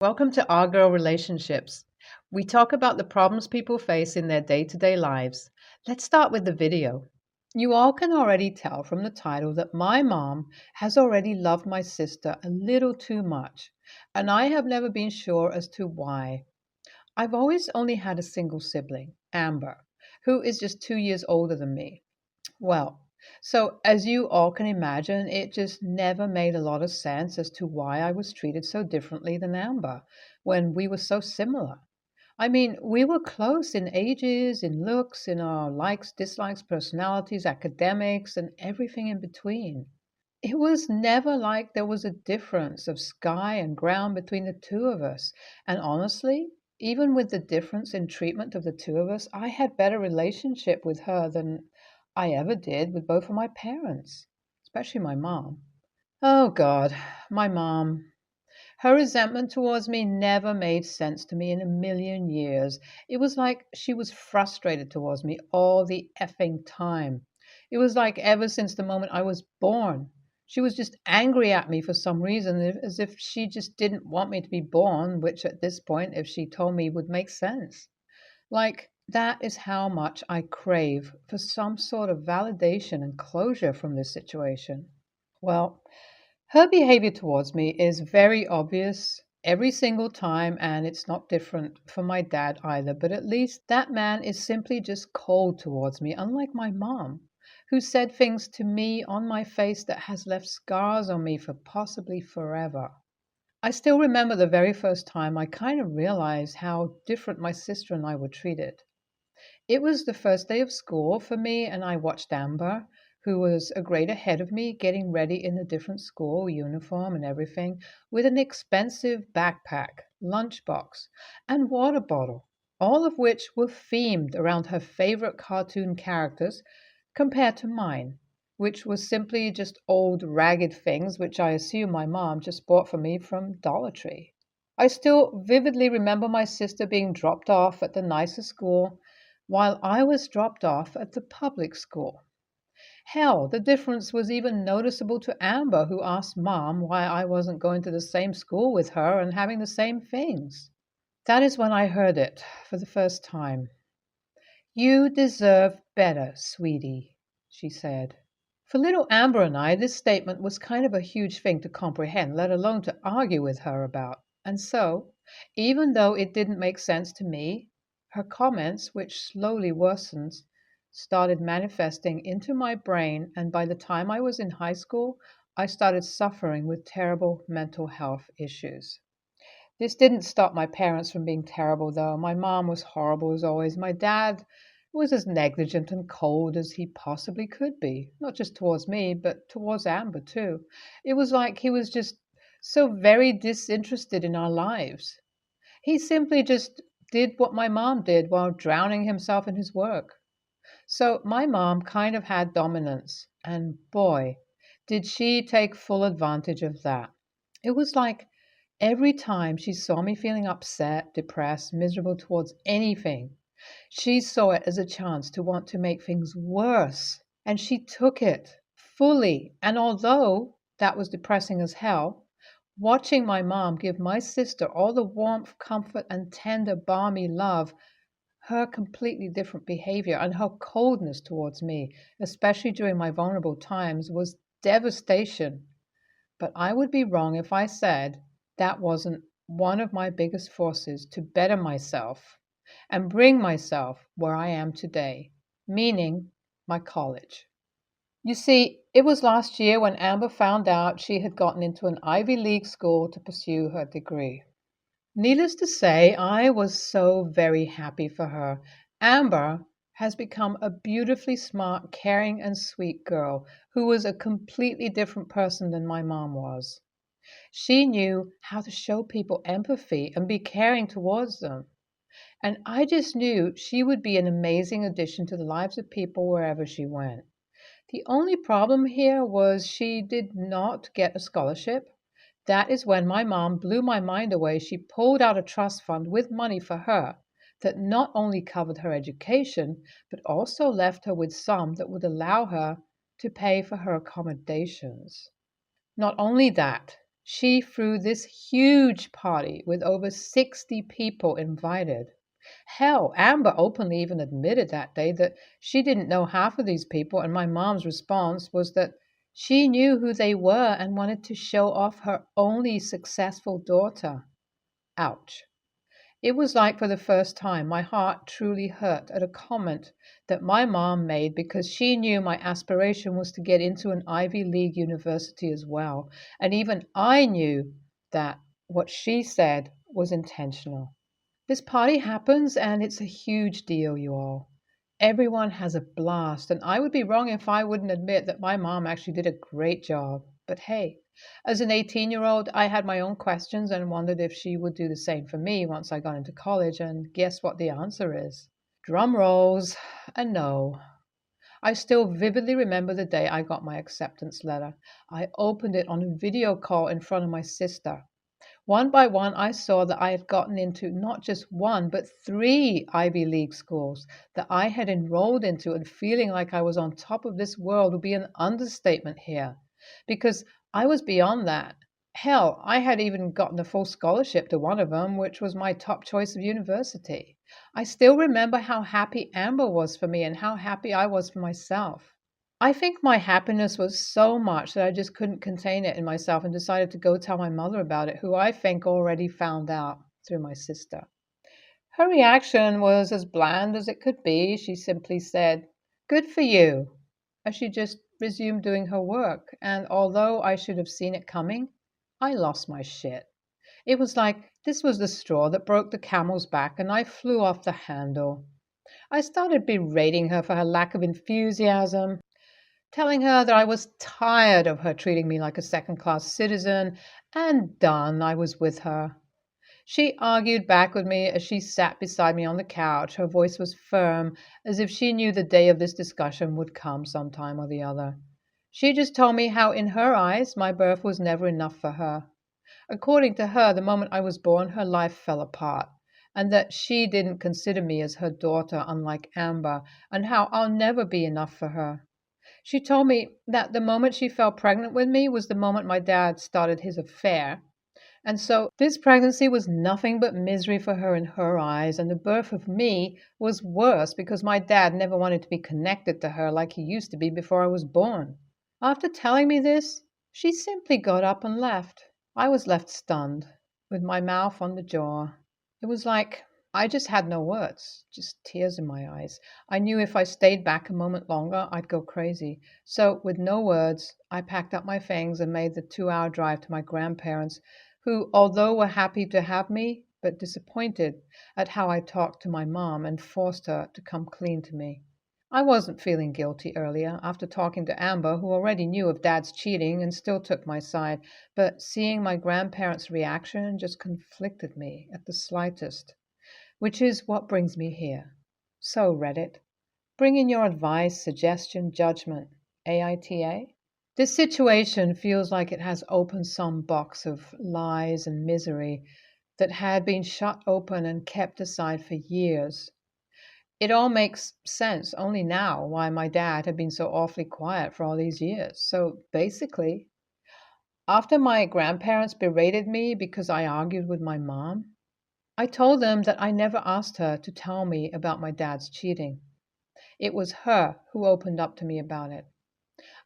Welcome to Our Girl Relationships. We talk about the problems people face in their day to day lives. Let's start with the video. You all can already tell from the title that my mom has already loved my sister a little too much, and I have never been sure as to why. I've always only had a single sibling, Amber, who is just 2 years older than me. Well, so as you all can imagine, it just never made a lot of sense as to why I was treated so differently than Amber when we were so similar. I mean, we were close in ages, in looks, in our likes, dislikes, personalities, academics, and everything in between. It was never like there was a difference of sky and ground between the two of us. And honestly, even with the difference in treatment of the two of us, I had better relationship with her than I ever did with both of my parents, especially my mom. Oh God, my mom. Her resentment towards me never made sense to me in a million years. It was like she was frustrated towards me all the effing time. It was like ever since the moment I was born. She was just angry at me for some reason, as if she just didn't want me to be born, which at this point, if she told me, would make sense. Like, that is how much I crave for some sort of validation and closure from this situation. Well, her behavior towards me is very obvious every single time, and it's not different for my dad either. But at least that man is simply just cold towards me, unlike my mom, who said things to me on my face that has left scars on me for possibly forever. I still remember the very first time I kind of realized how different my sister and I were treated. It was the first day of school for me, and I watched Amber, who was a grade ahead of me, getting ready in a different school uniform and everything, with an expensive backpack, lunchbox, and water bottle, all of which were themed around her favorite cartoon characters, compared to mine, which was simply just old ragged things which I assume my mom just bought for me from Dollar Tree. I still vividly remember my sister being dropped off at the nicer school while I was dropped off at the public school. Hell, the difference was even noticeable to Amber, who asked Mom why I wasn't going to the same school with her and having the same things. That is when I heard it for the first time. You deserve better, sweetie, she said. For little Amber and I, this statement was kind of a huge thing to comprehend, let alone to argue with her about. And so, even though it didn't make sense to me, her comments, which slowly worsened, started manifesting into my brain, and by the time I was in high school, I started suffering with terrible mental health issues. This didn't stop my parents from being terrible, though. My mom was horrible as always. My dad was as negligent and cold as he possibly could be, not just towards me, but towards Amber, too. It was like he was just so very disinterested in our lives. He simply just did what my mom did while drowning himself in his work. So my mom kind of had dominance, and boy, did she take full advantage of that. It was like every time she saw me feeling upset, depressed, miserable towards anything, she saw it as a chance to want to make things worse. And she took it fully. And although that was depressing as hell, watching my mom give my sister all the warmth, comfort, and tender, balmy love, her completely different behavior and her coldness towards me, especially during my vulnerable times, was devastation. But I would be wrong if I said that wasn't one of my biggest forces to better myself and bring myself where I am today, meaning my college. You see, it was last year when Amber found out she had gotten into an Ivy League school to pursue her degree. Needless to say, I was so very happy for her. Amber has become a beautifully smart, caring, and sweet girl who was a completely different person than my mom was. She knew how to show people empathy and be caring towards them. And I just knew she would be an amazing addition to the lives of people wherever she went. The only problem here was she did not get a scholarship. That is when my mom blew my mind away. She pulled out a trust fund with money for her that not only covered her education, but also left her with some that would allow her to pay for her accommodations. Not only that, She threw this huge party with over 60 people invited. Hell, Amber openly even admitted that day that she didn't know half of these people, and my mom's response was that she knew who they were and wanted to show off her only successful daughter. Ouch. It was like for the first time my heart truly hurt at a comment that my mom made because she knew my aspiration was to get into an Ivy League university as well. And even I knew that what she said was intentional. This party happens and it's a huge deal, you all. Everyone has a blast, and I would be wrong if I wouldn't admit that my mom actually did a great job. But hey, as an 18-year-old, I had my own questions and wondered if she would do the same for me once I got into college, and guess what the answer is? Drum rolls, a no. I still vividly remember the day I got my acceptance letter. I opened it on a video call in front of my sister. One by one, I saw that I had gotten into not just one, but three Ivy League schools that I had enrolled into, and feeling like I was on top of this world would be an understatement here, because I was beyond that. Hell, I had even gotten a full scholarship to one of them, which was my top choice of university. I still remember how happy Amber was for me and how happy I was for myself. I think my happiness was so much that I just couldn't contain it in myself and decided to go tell my mother about it, who I think already found out through my sister. Her reaction was as bland as it could be. She simply said, "Good for you," as she just resumed doing her work. And although I should have seen it coming, I lost my shit. It was like this was the straw that broke the camel's back, and I flew off the handle. I started berating her for her lack of enthusiasm, telling her that I was tired of her treating me like a second-class citizen, and done I was with her. She argued back with me as she sat beside me on the couch. Her voice was firm, as if she knew the day of this discussion would come sometime or the other. She just told me how, in her eyes, my birth was never enough for her. According to her, the moment I was born, her life fell apart, and that she didn't consider me as her daughter, unlike Amber, and how I'll never be enough for her. She told me that the moment she fell pregnant with me was the moment my dad started his affair. And so this pregnancy was nothing but misery for her in her eyes, and the birth of me was worse because my dad never wanted to be connected to her like he used to be before I was born. After telling me this, she simply got up and left. I was left stunned, with my mouth on the jaw. It was like I just had no words, just tears in my eyes. I knew if I stayed back a moment longer, I'd go crazy. So, with no words, I packed up my things and made the 2-hour drive to my grandparents, who, although were happy to have me, but disappointed at how I talked to my mom and forced her to come clean to me. I wasn't feeling guilty earlier after talking to Amber, who already knew of Dad's cheating and still took my side, but seeing my grandparents' reaction just conflicted me at the slightest, which is what brings me here. So, Reddit, bring in your advice, suggestion, judgment. AITA? This situation feels like it has opened some box of lies and misery that had been shut open and kept aside for years. It all makes sense only now why my dad had been so awfully quiet for all these years. So basically, after my grandparents berated me because I argued with my mom, I told them that I never asked her to tell me about my dad's cheating. It was her who opened up to me about it.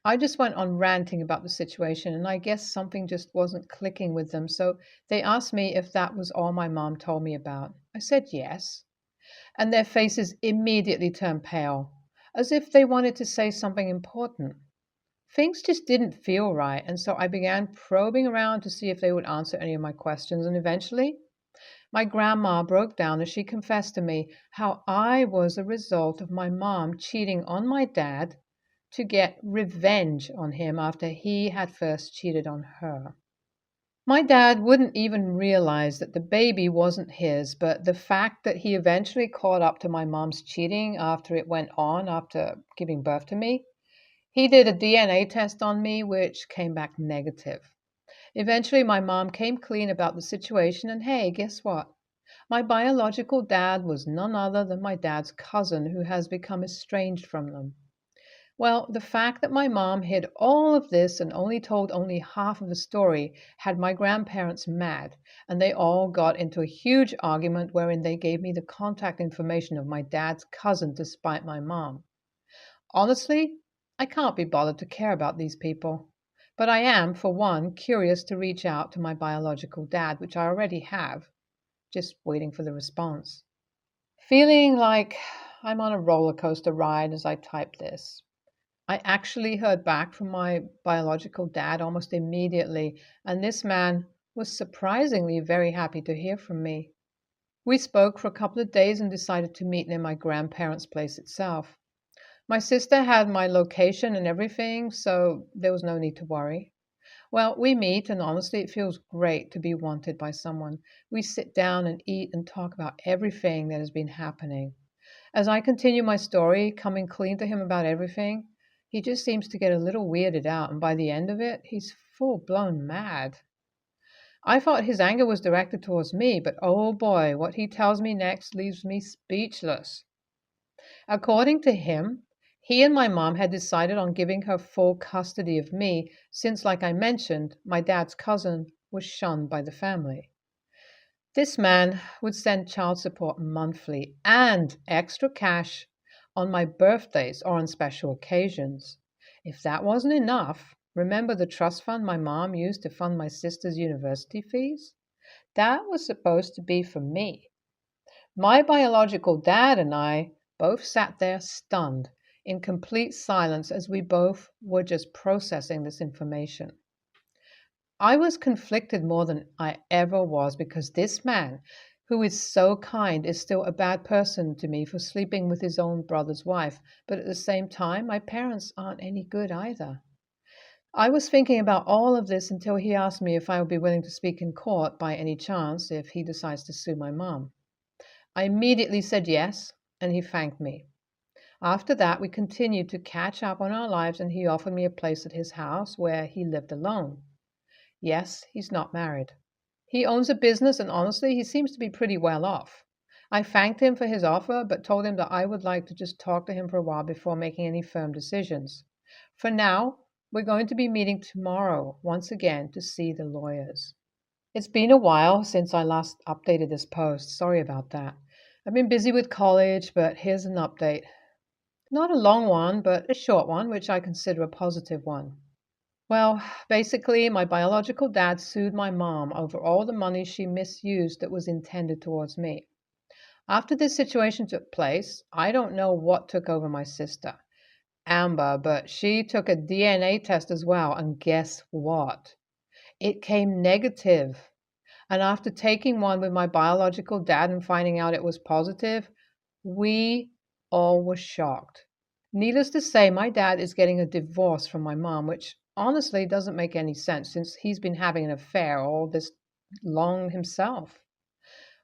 I just went on ranting about the situation, and I guess something just wasn't clicking with them, so they asked me if that was all my mom told me about. I said yes, and their faces immediately turned pale, as if they wanted to say something important. Things just didn't feel right, and so I began probing around to see if they would answer any of my questions, and eventually, my grandma broke down as she confessed to me how I was a result of my mom cheating on my dad to get revenge on him after he had first cheated on her. My dad wouldn't even realize that the baby wasn't his, but the fact that he eventually caught up to my mom's cheating after it went on after giving birth to me, he did a DNA test on me, which came back negative. Eventually, my mom came clean about the situation, and hey, guess what? My biological dad was none other than my dad's cousin, who has become estranged from them. Well, the fact that my mom hid all of this and only told only half of the story had my grandparents mad, and they all got into a huge argument wherein they gave me the contact information of my dad's cousin to spite my mom. Honestly, I can't be bothered to care about these people. But I am, for one, curious to reach out to my biological dad, which I already have, just waiting for the response. Feeling like I'm on a roller coaster ride as I type this. I actually heard back from my biological dad almost immediately, and this man was surprisingly very happy to hear from me. We spoke for a couple of days and decided to meet near my grandparents' place itself. My sister had my location and everything, so there was no need to worry. Well, we meet, and honestly, it feels great to be wanted by someone. We sit down and eat and talk about everything that has been happening. As I continue my story, coming clean to him about everything, he just seems to get a little weirded out, and by the end of it, he's full blown mad. I thought his anger was directed towards me, but oh boy, what he tells me next leaves me speechless. According to him, he and my mom had decided on giving her full custody of me since, like I mentioned, my dad's cousin was shunned by the family. This man would send child support monthly and extra cash on my birthdays or on special occasions. If that wasn't enough, remember the trust fund my mom used to fund my sister's university fees? That was supposed to be for me. My biological dad and I both sat there stunned, in complete silence as we both were just processing this information. I was conflicted more than I ever was because this man, who is so kind, is still a bad person to me for sleeping with his own brother's wife, but at the same time, my parents aren't any good either. I was thinking about all of this until he asked me if I would be willing to speak in court by any chance if he decides to sue my mom. I immediately said yes, and he thanked me. After that, we continued to catch up on our lives, and he offered me a place at his house where he lived alone. Yes, he's not married. He owns a business, and honestly, he seems to be pretty well off. I thanked him for his offer, but told him that I would like to just talk to him for a while before making any firm decisions. For now, we're going to be meeting tomorrow once again to see the lawyers. It's been a while since I last updated this post. Sorry about that. I've been busy with college, but here's an update. Not a long one, but a short one, which I consider a positive one. Well, basically, my biological dad sued my mom over all the money she misused that was intended towards me. After this situation took place, I don't know what took over my sister, Amber, but she took a DNA test as well, and guess what? It came negative. And after taking one with my biological dad and finding out it was positive, we all were shocked. Needless to say, my dad is getting a divorce from my mom, which honestly doesn't make any sense since he's been having an affair all this long himself.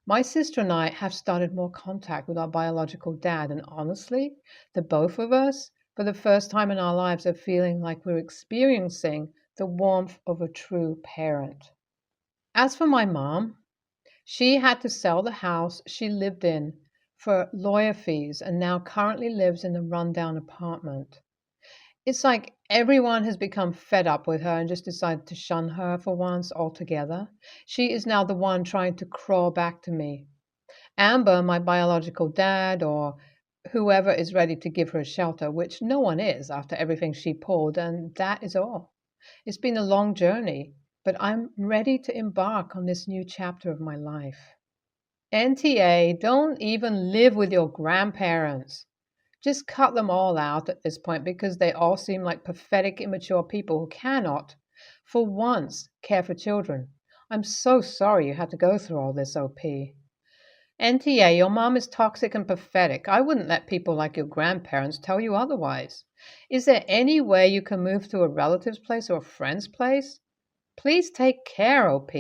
My sister and I have started more contact with our biological dad, and honestly, the both of us, for the first time in our lives, are feeling like we're experiencing the warmth of a true parent. As for my mom, she had to sell the house she lived in for lawyer fees and now currently lives in a rundown apartment. It's like everyone has become fed up with her and just decided to shun her for once altogether. She is now the one trying to crawl back to me. Amber, my biological dad, or whoever is ready to give her a shelter, which no one is after everything she pulled, and that is all. It's been a long journey, but I'm ready to embark on this new chapter of my life. NTA, don't even live with your grandparents. Just cut them all out at this point because they all seem like pathetic, immature people who cannot, for once, care for children. I'm so sorry you had to go through all this, OP. NTA, your mom is toxic and pathetic. I wouldn't let people like your grandparents tell you otherwise. Is there any way you can move to a relative's place or a friend's place? Please take care, OP.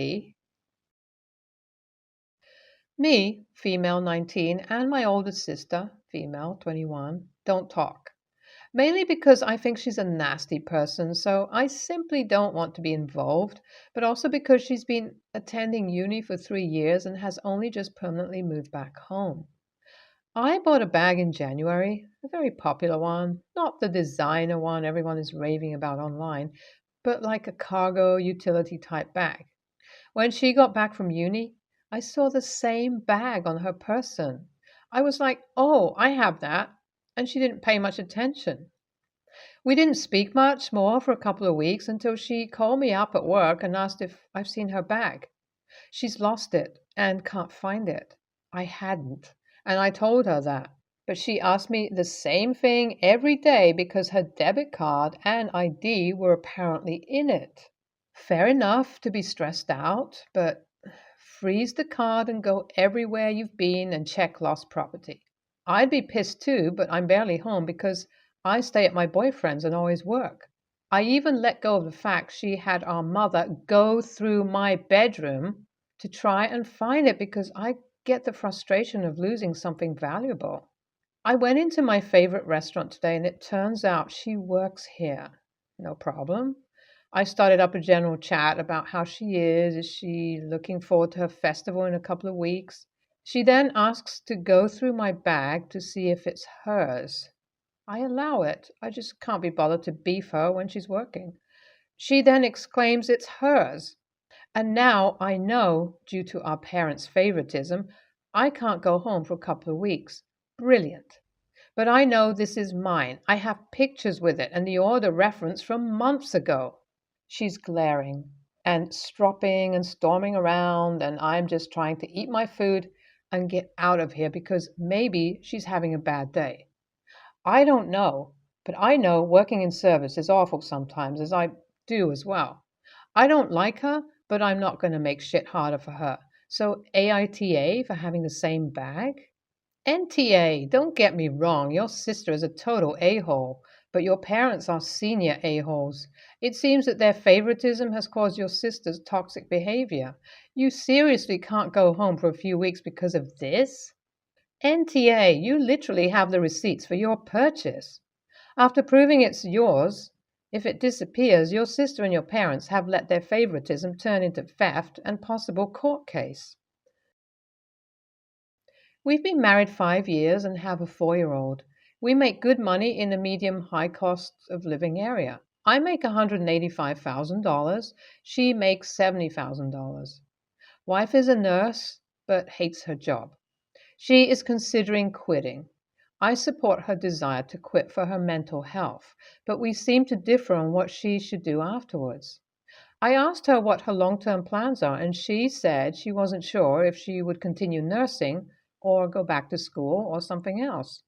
Me, female 19, and my older sister, female 21, don't talk. Mainly because I think she's a nasty person, so I simply don't want to be involved, but also because she's been attending uni for 3 years and has only just permanently moved back home. I bought a bag in January, a very popular one, not the designer one everyone is raving about online, but like a cargo utility type bag. When she got back from uni, I saw the same bag on her person. I was like, oh, I have that. And she didn't pay much attention. We didn't speak much more for a couple of weeks until she called me up at work and asked if I've seen her bag. She's lost it and can't find it. I hadn't, and I told her that. But she asked me the same thing every day because her debit card and ID were apparently in it. Fair enough to be stressed out, but freeze the card and go everywhere you've been and check lost property. I'd be pissed too, but I'm barely home because I stay at my boyfriend's and always work. I even let go of the fact she had our mother go through my bedroom to try and find it because I get the frustration of losing something valuable. I went into my favorite restaurant today and it turns out she works here. No problem. I started up a general chat about how she is. Is she looking forward to her festival in a couple of weeks? She then asks to go through my bag to see if it's hers. I allow it. I just can't be bothered to beef her when she's working. She then exclaims it's hers. And now I know, due to our parents' favoritism, I can't go home for a couple of weeks. Brilliant. But I know this is mine. I have pictures with it and the order reference from months ago. She's glaring and stropping and storming around, and I'm just trying to eat my food and get out of here because maybe she's having a bad day. I don't know, but I know working in service is awful sometimes, as I do as well. I don't like her, but I'm not going to make shit harder for her. So AITA for having the same bag? NTA, don't get me wrong, your sister is a total a-hole, but your parents are senior a-holes. It seems that their favoritism has caused your sister's toxic behavior. You seriously can't go home for a few weeks because of this? NTA, you literally have the receipts for your purchase. After proving it's yours, if it disappears, your sister and your parents have let their favoritism turn into theft and possible court case. We've been married 5 years and have a 4-year-old. We make good money in a medium high cost of living area. I make $185,000. She makes $70,000. Wife is a nurse, but hates her job. She is considering quitting. I support her desire to quit for her mental health, but we seem to differ on what she should do afterwards. I asked her what her long-term plans are, and she said she wasn't sure if she would continue nursing or go back to school or something else.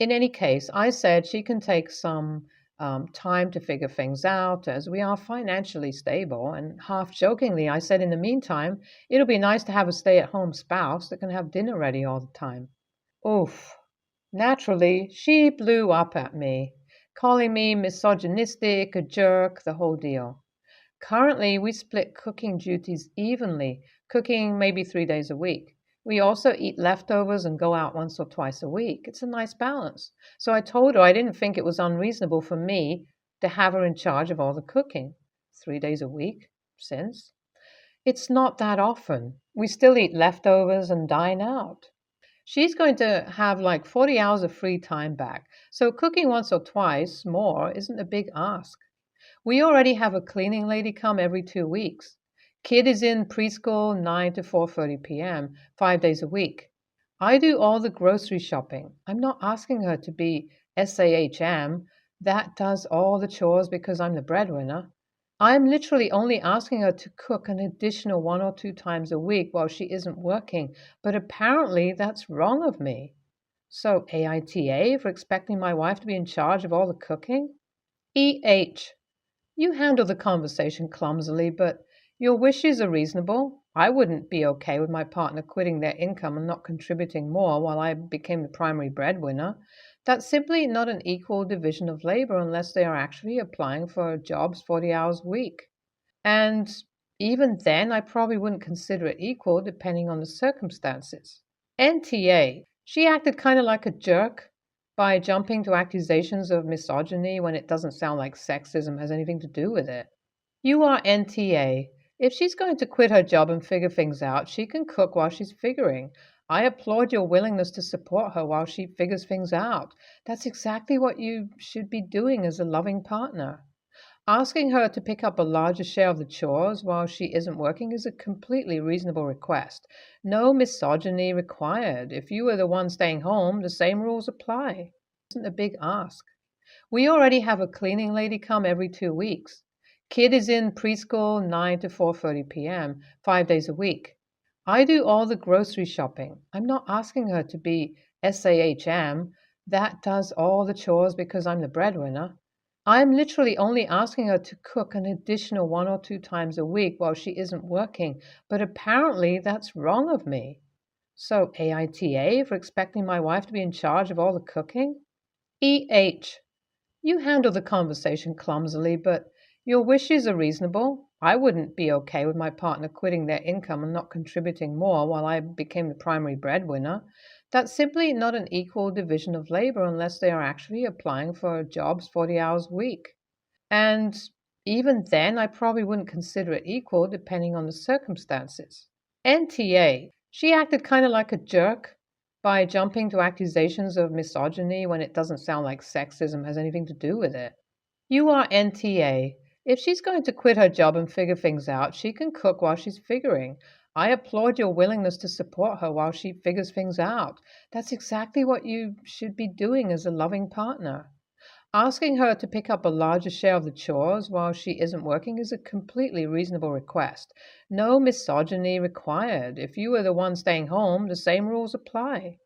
In any case, I said she can take some time to figure things out as we are financially stable, and half jokingly, I said in the meantime, it'll be nice to have a stay-at-home spouse that can have dinner ready all the time. Oof. Naturally, she blew up at me, calling me misogynistic, a jerk, the whole deal. Currently, we split cooking duties evenly, cooking maybe 3 days a week. We also eat leftovers and go out once or twice a week. It's a nice balance. So I told her I didn't think it was unreasonable for me to have her in charge of all the cooking. 3 days a week, since. It's not that often. We still eat leftovers and dine out. She's going to have like 40 hours of free time back. So cooking once or twice more isn't a big ask. We already have a cleaning lady come every 2 weeks. Kid is in preschool 9 to 4:30 p.m., 5 days a week. I do all the grocery shopping. I'm not asking her to be SAHM. That does all the chores because I'm the breadwinner. I'm literally only asking her to cook an additional 1 or 2 times a week while she isn't working, but apparently that's wrong of me. So AITA for expecting my wife to be in charge of all the cooking? EH. You handle the conversation clumsily, but your wishes are reasonable. I wouldn't be okay with my partner quitting their income and not contributing more while I became the primary breadwinner. That's simply not an equal division of labor unless they are actually applying for jobs 40 hours a week. And even then, I probably wouldn't consider it equal depending on the circumstances. NTA. She acted kind of like a jerk by jumping to accusations of misogyny when it doesn't sound like sexism has anything to do with it. You are NTA. If she's going to quit her job and figure things out, she can cook while she's figuring. I applaud your willingness to support her while she figures things out. That's exactly what you should be doing as a loving partner. Asking her to pick up a larger share of the chores while she isn't working is a completely reasonable request. No misogyny required. If you are the one staying home, the same rules apply. It isn't a big ask. We already have a cleaning lady come every 2 weeks. Kid is in preschool 9 to 4:30 p.m., 5 days a week. I do all the grocery shopping. I'm not asking her to be SAHM. That does all the chores because I'm the breadwinner. I'm literally only asking her to cook an additional 1 or 2 times a week while she isn't working, but apparently that's wrong of me. So, AITA for expecting my wife to be in charge of all the cooking? EH. You handle the conversation clumsily, but your wishes are reasonable. I wouldn't be okay with my partner quitting their income and not contributing more while I became the primary breadwinner. That's simply not an equal division of labor unless they are actually applying for jobs 40 hours a week. And even then, I probably wouldn't consider it equal depending on the circumstances. NTA. She acted kind of like a jerk by jumping to accusations of misogyny when it doesn't sound like sexism has anything to do with it. You are NTA. If she's going to quit her job and figure things out, she can cook while she's figuring. I applaud your willingness to support her while she figures things out. That's exactly what you should be doing as a loving partner. Asking her to pick up a larger share of the chores while she isn't working is a completely reasonable request. No misogyny required. If you are the one staying home, the same rules apply.